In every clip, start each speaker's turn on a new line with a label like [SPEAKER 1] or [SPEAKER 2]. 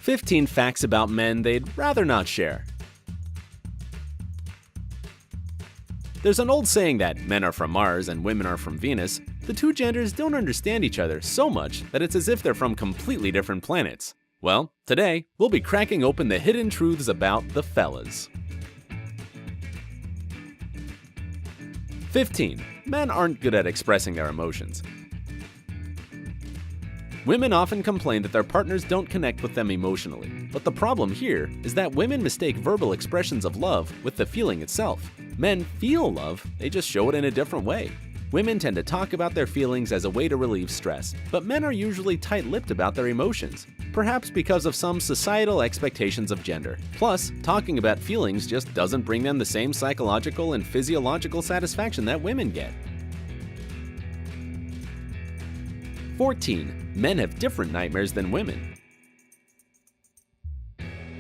[SPEAKER 1] 15 facts about men they'd rather not share. There's an old saying that men are from Mars and women are from Venus. The two genders don't understand each other so much that it's as if they're from completely different planets. Well, today, we'll be cracking open the hidden truths about the fellas. 15. Men aren't good at expressing their emotions. Women often complain that their partners don't connect with them emotionally, but the problem here is that women mistake verbal expressions of love with the feeling itself. Men feel love, they just show it in a different way. Women tend to talk about their feelings as a way to relieve stress, but men are usually tight-lipped about their emotions, perhaps because of some societal expectations of gender. Plus, talking about feelings just doesn't bring them the same psychological and physiological satisfaction that women get. 14. Men have different nightmares than women.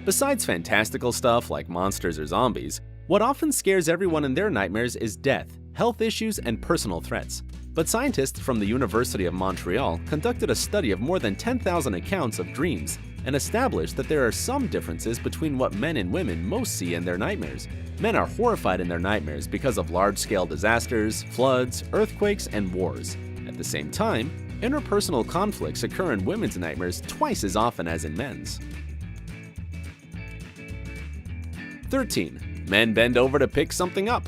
[SPEAKER 1] Besides fantastical stuff like monsters or zombies, what often scares everyone in their nightmares is death, health issues, and personal threats. But scientists from the University of Montreal conducted a study of more than 10,000 accounts of dreams and established that there are some differences between what men and women most see in their nightmares. Men are horrified in their nightmares because of large-scale disasters, floods, earthquakes, and wars. At the same time, interpersonal conflicts occur in women's nightmares twice as often as in men's. 13. Men bend over to pick something up.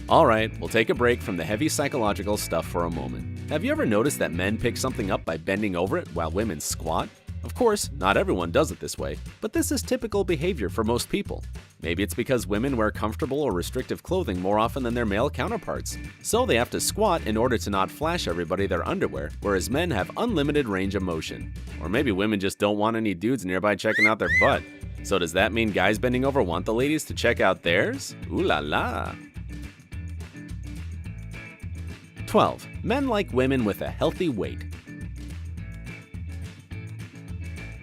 [SPEAKER 1] Alright, we'll take a break from the heavy psychological stuff for a moment. Have you ever noticed that men pick something up by bending over it while women squat? Of course, not everyone does it this way, but this is typical behavior for most people. Maybe it's because women wear comfortable or restrictive clothing more often than their male counterparts, so they have to squat in order to not flash everybody their underwear, whereas men have unlimited range of motion. Or maybe women just don't want any dudes nearby checking out their butt. So does that mean guys bending over want the ladies to check out theirs? Ooh la la! 12. Men like women with a healthy weight.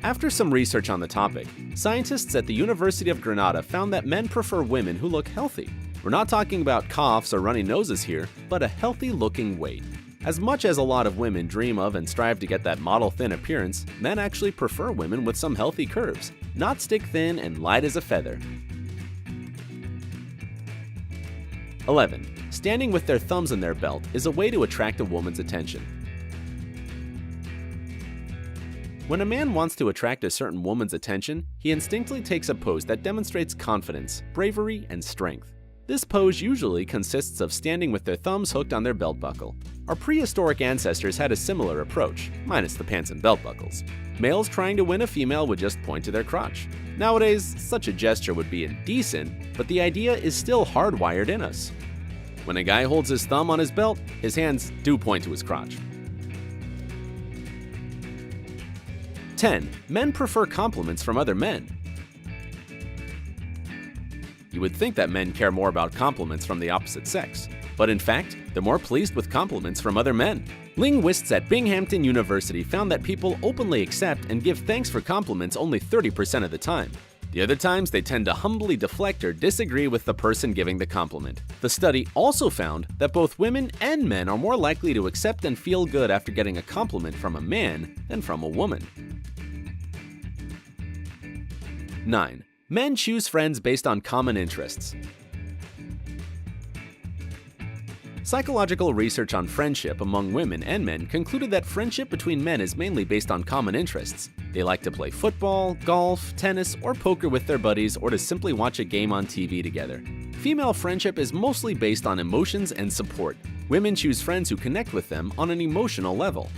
[SPEAKER 1] After some research on the topic, scientists at the University of Granada found that men prefer women who look healthy. We're not talking about coughs or runny noses here, but a healthy-looking weight. As much as a lot of women dream of and strive to get that model-thin appearance, men actually prefer women with some healthy curves, not stick-thin and light as a feather. 11. Standing with their thumbs in their belt is a way to attract a woman's attention. When a man wants to attract a certain woman's attention, he instinctively takes a pose that demonstrates confidence, bravery, and strength. This pose usually consists of standing with their thumbs hooked on their belt buckle. Our prehistoric ancestors had a similar approach, minus the pants and belt buckles. Males trying to win a female would just point to their crotch. Nowadays, such a gesture would be indecent, but the idea is still hardwired in us. When a guy holds his thumb on his belt, his hands do point to his crotch. 10. Men prefer compliments from other men. You would think that men care more about compliments from the opposite sex, but in fact, they're more pleased with compliments from other men. Linguists at Binghamton University found that people openly accept and give thanks for compliments only 30% of the time. The other times, they tend to humbly deflect or disagree with the person giving the compliment. The study also found that both women and men are more likely to accept and feel good after getting a compliment from a man than from a woman. 9. Men choose friends based on common interests. Psychological research on friendship among women and men concluded that friendship between men is mainly based on common interests. They like to play football, golf, tennis, or poker with their buddies, or to simply watch a game on TV together. Female friendship is mostly based on emotions and support. Women choose friends who connect with them on an emotional level.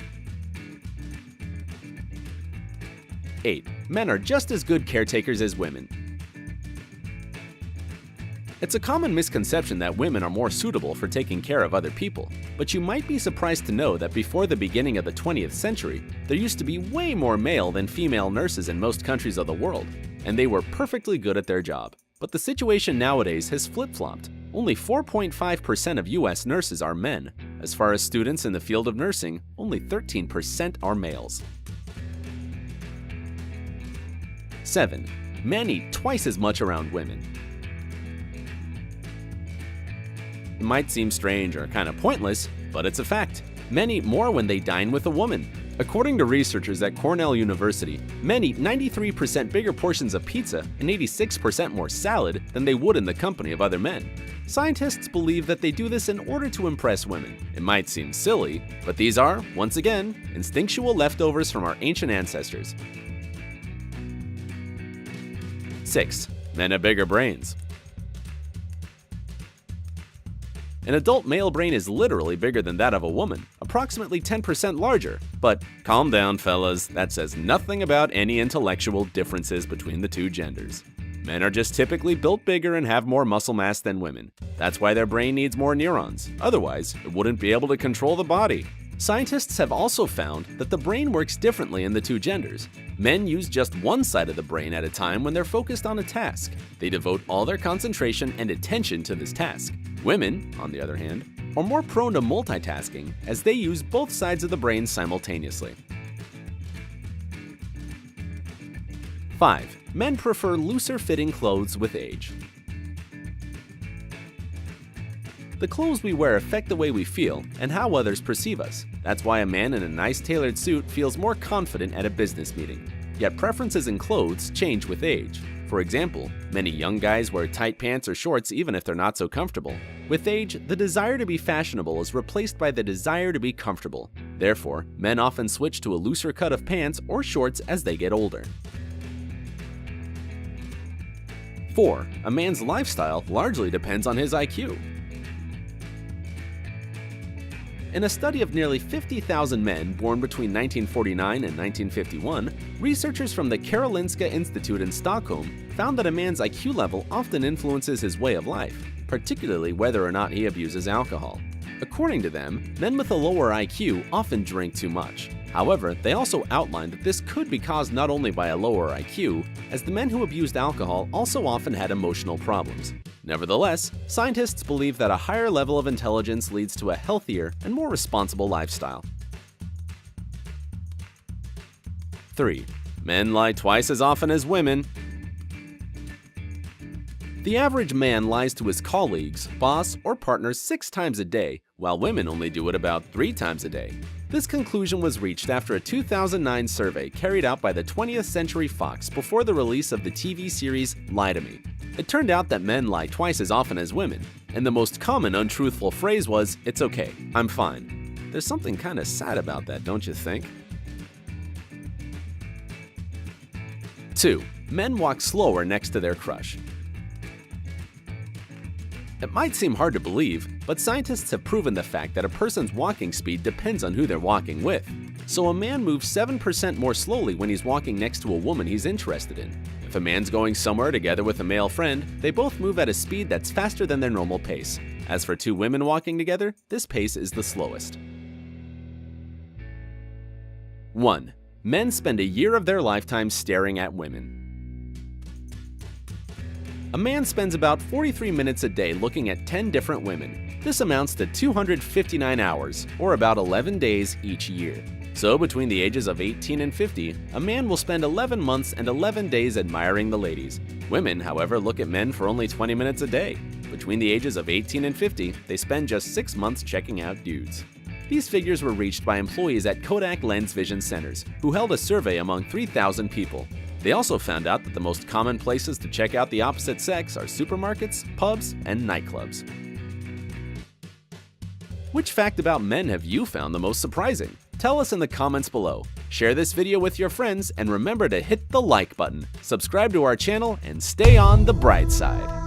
[SPEAKER 1] 8. Men are just as good caretakers as women. It's a common misconception that women are more suitable for taking care of other people, but you might be surprised to know that before the beginning of the 20th century, there used to be way more male than female nurses in most countries of the world, and they were perfectly good at their job. But the situation nowadays has flip-flopped. Only 4.5% of US nurses are men. As far as students in the field of nursing, only 13% are males. 7. Men eat twice as much around women. It might seem strange or kind of pointless, but it's a fact. Men eat more when they dine with a woman. According to researchers at Cornell University, men eat 93% bigger portions of pizza and 86% more salad than they would in the company of other men. Scientists believe that they do this in order to impress women. It might seem silly, but these are, once again, instinctual leftovers from our ancient ancestors. 6. Men have bigger brains. An adult male brain is literally bigger than that of a woman, approximately 10% larger. But calm down, fellas, that says nothing about any intellectual differences between the two genders. Men are just typically built bigger and have more muscle mass than women. That's why their brain needs more neurons. Otherwise, it wouldn't be able to control the body. Scientists have also found that the brain works differently in the two genders. Men use just one side of the brain at a time when they're focused on a task. They devote all their concentration and attention to this task. Women, on the other hand, are more prone to multitasking as they use both sides of the brain simultaneously. 5. Men prefer looser-fitting clothes with age. The clothes we wear affect the way we feel and how others perceive us. That's why a man in a nice tailored suit feels more confident at a business meeting. Yet preferences in clothes change with age. For example, many young guys wear tight pants or shorts even if they're not so comfortable. With age, the desire to be fashionable is replaced by the desire to be comfortable. Therefore, men often switch to a looser cut of pants or shorts as they get older. 4. A man's lifestyle largely depends on his IQ. In a study of nearly 50,000 men born between 1949 and 1951, researchers from the Karolinska Institute in Stockholm found that a man's IQ level often influences his way of life, particularly whether or not he abuses alcohol. According to them, men with a lower IQ often drink too much. However, they also outlined that this could be caused not only by a lower IQ, as the men who abused alcohol also often had emotional problems. Nevertheless, scientists believe that a higher level of intelligence leads to a healthier and more responsible lifestyle. 3. Men lie twice as often as women. The average man lies to his colleagues, boss, or partner 6 times a day, while women only do it about 3 times a day. This conclusion was reached after a 2009 survey carried out by the 20th Century Fox before the release of the TV series Lie to Me. It turned out that men lie twice as often as women, and the most common untruthful phrase was, "It's okay, I'm fine." There's something kinda sad about that, don't you think? 2. Men walk slower next to their crush. It might seem hard to believe, but scientists have proven the fact that a person's walking speed depends on who they're walking with. So a man moves 7% more slowly when he's walking next to a woman he's interested in. If a man's going somewhere together with a male friend, they both move at a speed that's faster than their normal pace. As for 2 women walking together, this pace is the slowest. 1. Men spend a year of their lifetime staring at women. A man spends about 43 minutes a day looking at 10 different women. This amounts to 259 hours, or about 11 days each year. So between the ages of 18 and 50, a man will spend 11 months and 11 days admiring the ladies. Women, however, look at men for only 20 minutes a day. Between the ages of 18 and 50, they spend just 6 months checking out dudes. These figures were reached by employees at Kodak Lens Vision Centers, who held a survey among 3,000 people. They also found out that the most common places to check out the opposite sex are supermarkets, pubs, and nightclubs. Which fact about men have you found the most surprising? Tell us in the comments below. Share this video with your friends and remember to hit the like button, subscribe to our channel, and stay on the bright side.